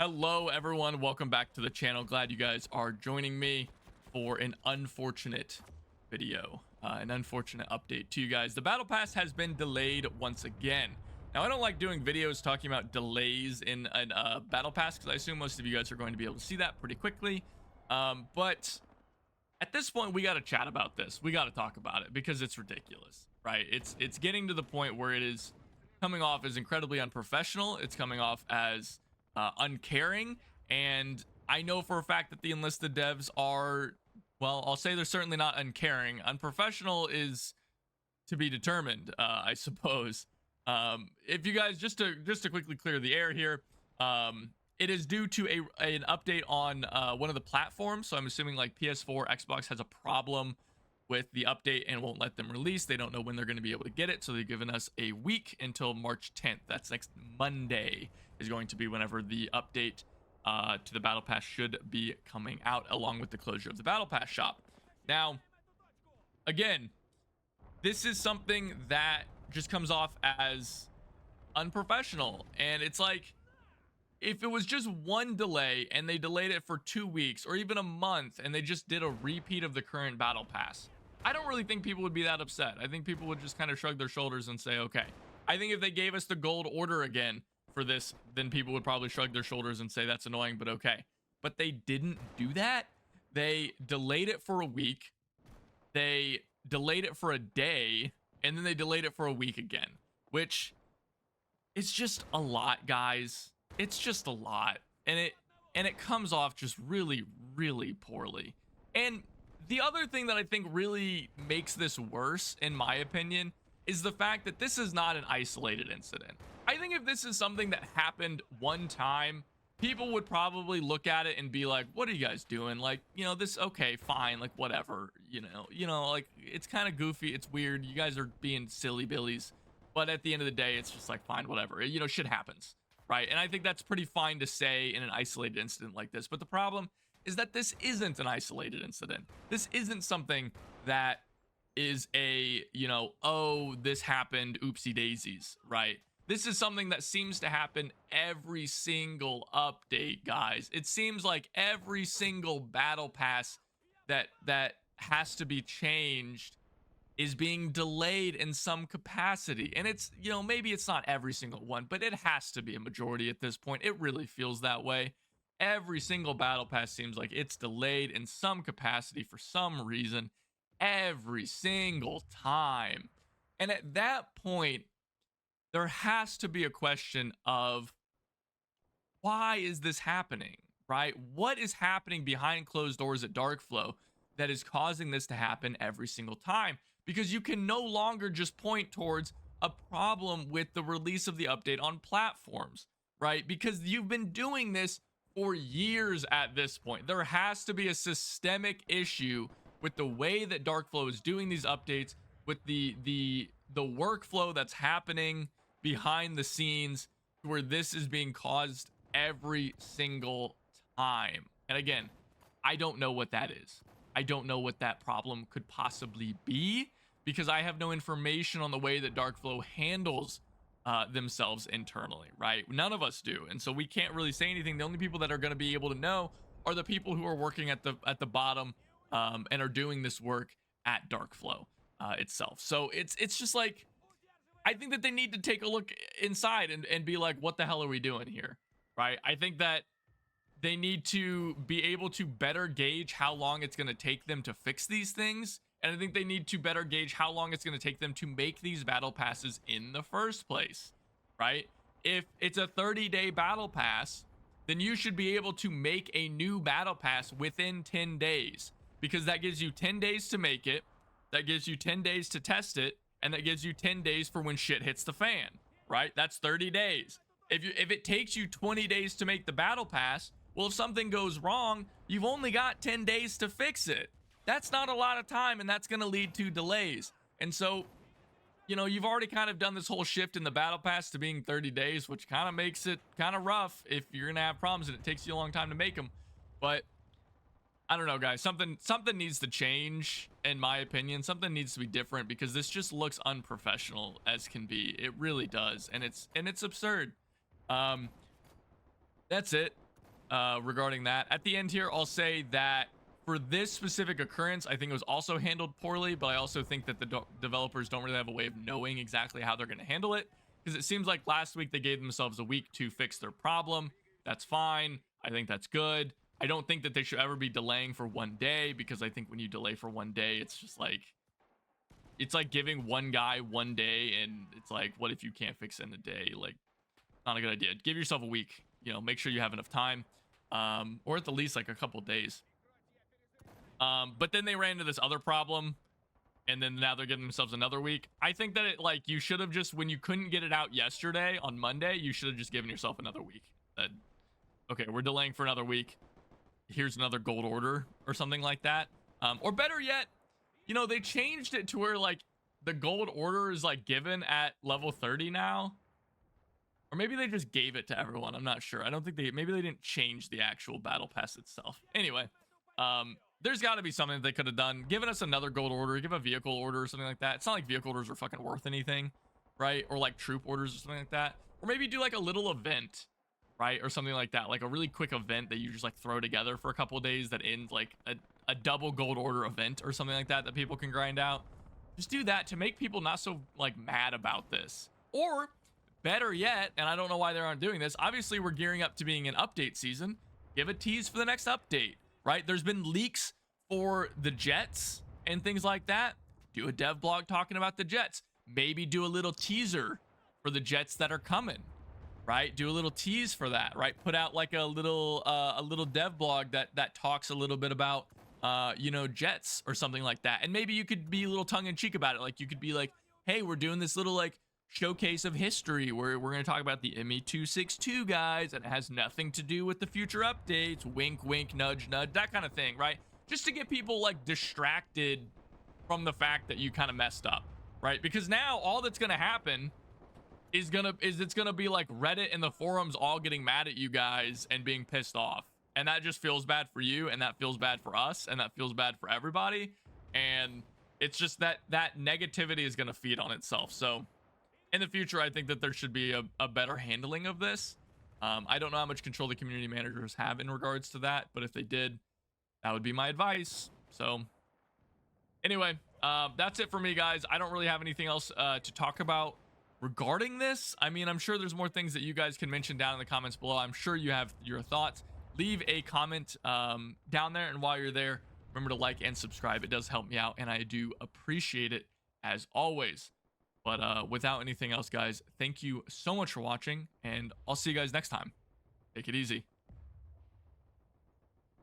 Hello everyone, welcome back to the channel. Glad you guys are joining me for an unfortunate video, an unfortunate update to you guys. The battle pass has been delayed once again. Now I don't like doing videos talking about delays in a battle pass because I assume most of you guys are going to be able to see that pretty quickly, but at this point we got to chat about this. We got to talk about it because it's ridiculous, right? It's getting to the point where it is coming off as incredibly unprofessional. It's coming off as uncaring, and I know for a fact that the enlisted devs are, well, I'll say they're certainly not uncaring. Unprofessional is to be determined, I suppose. If you guys, just to quickly clear the air here, it is due to an update on one of the platforms. So I'm assuming like PS4, Xbox has a problem with the update and won't let them release. They don't know when they're going to be able to get it, so they've given us a week until March 10th. That's next Monday is going to be whenever the update to the battle pass should be coming out, along with the closure of the battle pass shop. Now, again, this is something that just comes off as unprofessional, and it's like, if it was just one delay and they delayed it for 2 weeks or even a month and they just did a repeat of the current battle pass, I don't really think people would be that upset. I think people would just kind of shrug their shoulders and say, okay. I think if they gave us the gold order again for this, then people would probably shrug their shoulders and say that's annoying, but okay. But they didn't do that. They delayed it for a week. They delayed it for a day, and then they delayed it for a week again, which is just a lot, guys. It's just a lot, and it comes off just really, really poorly. And the other thing that I think really makes this worse, in my opinion, is the fact that this is not an isolated incident. I think if this is something that happened one time, people would probably look at it and be like, what are you guys doing? Like, you know, this, okay, fine, like whatever, you know, like it's kind of goofy, it's weird, you guys are being silly billies, but at the end of the day, it's just like, fine, whatever, you know, shit happens, right? And I think that's pretty fine to say in an isolated incident like this. But the problem is that this isn't an isolated incident. This isn't something that is a, you know, oh, this happened, oopsie daisies, right? This is something that seems to happen every single update, guys. It seems like every single battle pass that has to be changed is being delayed in some capacity. And it's, you know, maybe it's not every single one, but it has to be a majority at this point. It really feels that way. Every single battle pass seems like it's delayed in some capacity for some reason every single time. And at that point, there has to be a question of, why is this happening, right? What is happening behind closed doors at Darkflow that is causing this to happen every single time? Because you can no longer just point towards a problem with the release of the update on platforms, right? Because you've been doing this for years at this point. There has to be a systemic issue with the way that Darkflow is doing these updates, with the workflow that's happening behind the scenes, where this is being caused every single time. And again, I don't know what that is. I don't know what that problem could possibly be, because I have no information on the way that Darkflow handles themselves internally, right? None of us do, and so we can't really say anything. The only people that are going to be able to know are the people who are working at the bottom and are doing this work at Darkflow itself. So it's just like, I think that they need to take a look inside and be like, what the hell are we doing here, right? I think that they need to be able to better gauge how long it's going to take them to fix these things. And I think they need to better gauge how long it's going to take them to make these battle passes in the first place, right? If it's a 30-day battle pass, then you should be able to make a new battle pass within 10 days, because that gives you 10 days to make it, that gives you 10 days to test it, and that gives you 10 days for when shit hits the fan, right? That's 30 days. If it takes you 20 days to make the battle pass, well, if something goes wrong, you've only got 10 days to fix it. That's not a lot of time, and that's going to lead to delays. And so, you know, you've already kind of done this whole shift in the battle pass to being 30 days, which kind of makes it kind of rough if you're going to have problems and it takes you a long time to make them. But I don't know, guys, something needs to change, in my opinion. Something needs to be different, because this just looks unprofessional as can be. It really does. And it's absurd. That's it. regarding that. At the end here, I'll say that for this specific occurrence, I think it was also handled poorly, but I also think that the developers don't really have a way of knowing exactly how they're going to handle it, because it seems like last week they gave themselves a week to fix their problem. That's fine. I think that's good. I don't think that they should ever be delaying for 1 day, because I think when you delay for 1 day, it's just like, it's like giving one guy 1 day, and it's like, what if you can't fix it in a day? Like, not a good idea. Give yourself a week, you know, make sure you have enough time, or at the least like a couple days. But then they ran into this other problem, and then now they're giving themselves another week. I think that it, like, you should have just, when you couldn't get it out yesterday on Monday, you should have just given yourself another week. Okay, we're delaying for another week. Here's another gold order or something like that. Or better yet, you know, they changed it to where like the gold order is like given at level 30 now. Or maybe they just gave it to everyone. I'm not sure. I don't think maybe they didn't change the actual battle pass itself. Anyway, there's got to be something that they could have done. Given us another gold order, give a vehicle order or something like that. It's not like vehicle orders are fucking worth anything, right? Or like troop orders or something like that. Or maybe do like a little event, right? Or something like that. Like a really quick event that you just like throw together for a couple of days that ends like a double gold order event or something like that that people can grind out. Just do that to make people not so like mad about this. Or better yet, and I don't know why they aren't doing this, obviously we're gearing up to being an update season. Give a tease for the next update, right? There's been leaks for the jets and things like that. Do a dev blog talking about the jets. Maybe do a little teaser for the jets that are coming, right? Do a little tease for that, right? Put out like a little dev blog that talks a little bit about you know, jets or something like that. And maybe you could be a little tongue-in-cheek about it. Like you could be like, hey, we're doing this little like showcase of history where we're going to talk about the ME262 guys, and it has nothing to do with the future updates. Wink, wink, nudge, nudge, that kind of thing, right? Just to get people like distracted from the fact that you kind of messed up, right? Because now all that's going to happen is it's gonna be like Reddit and the forums all getting mad at you guys and being pissed off, and that just feels bad for you, and that feels bad for us, and that feels bad for everybody. And it's just that negativity is gonna feed on itself. So in the future, I think that there should be a better handling of this. I don't know how much control the community managers have in regards to that, but if they did, that would be my advice. So anyway, that's it for me, guys. I don't really have anything else to talk about regarding this. I mean, I'm sure there's more things that you guys can mention down in the comments below. I'm sure you have your thoughts. Leave a comment down there, and while you're there, remember to like and subscribe. It does help me out, and I do appreciate it as always. But without anything else, guys, thank you so much for watching, and I'll see you guys next time. Take it easy.